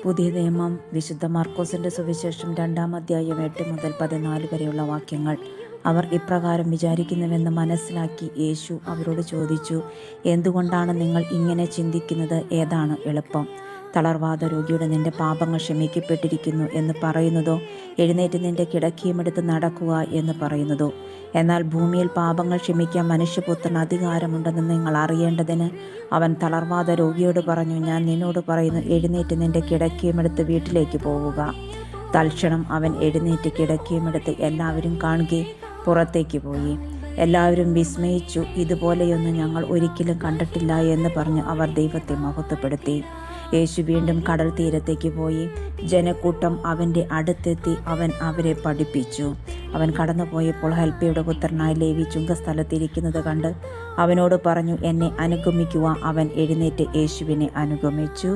പുതിയ നിയമം വിശുദ്ധ മാർക്കോസിൻ്റെ സുവിശേഷം 2-ാം അധ്യായം 8 മുതൽ 14 വരെയുള്ള വാക്യങ്ങൾ. അവർ ഇപ്രകാരം വിചാരിക്കുന്നുവെന്ന് മനസ്സിലാക്കി യേശു അവരോട് ചോദിച്ചു, എന്തുകൊണ്ടാണ് നിങ്ങൾ ഇങ്ങനെ ചിന്തിക്കുന്നത്? ഏതാണ് എളുപ്പം, തളർവാദ രോഗിയുടെ നിന്റെ പാപങ്ങൾ ക്ഷമിക്കപ്പെട്ടിരിക്കുന്നു എന്ന് പറയുന്നതോ, എഴുന്നേറ്റ് നിന്റെ കിടക്കയുമെടുത്ത് നടക്കുക എന്ന് പറയുന്നതോ? എന്നാൽ ഭൂമിയിൽ പാപങ്ങൾ ക്ഷമിക്കാൻ മനുഷ്യപുത്രന് അധികാരമുണ്ടെന്ന് നിങ്ങൾ അറിയേണ്ടതിന് അവൻ തളർവാദ രോഗിയോട് പറഞ്ഞു, ഞാൻ നിന്നോട് പറയുന്നു, എഴുന്നേറ്റ് നിന്റെ കിടക്കയുമെടുത്ത് വീട്ടിലേക്ക് പോവുക. തൽക്ഷണം അവൻ എഴുന്നേറ്റ് കിടക്കയുമെടുത്ത് എല്ലാവരും കാണുകെ പുറത്തേക്ക് പോയി. എല്ലാവരും വിസ്മയിച്ചു. ഇതുപോലെയൊന്നും ഞങ്ങൾ ഒരിക്കലും കണ്ടിട്ടില്ല എന്ന് പറഞ്ഞ് അവർ ദൈവത്തെ മഹത്വപ്പെടുത്തി. യേശു വീണ്ടും കടൽ തീരത്തേക്ക് പോയി. ജനക്കൂട്ടം അവൻ്റെ അടുത്തെത്തി. അവൻ അവരെ പഠിപ്പിച്ചു. അവൻ കടന്നുപോയപ്പോൾ ഹെൽപ്പയുടെ പുത്രനായ ലേവി ചുങ്കസ്ഥലത്തിരിക്കുന്നത് കണ്ട് അവനോട് പറഞ്ഞു, എന്നെ അനുഗമിക്കുക. അവൻ എഴുന്നേറ്റ് യേശുവിനെ അനുഗമിച്ചു.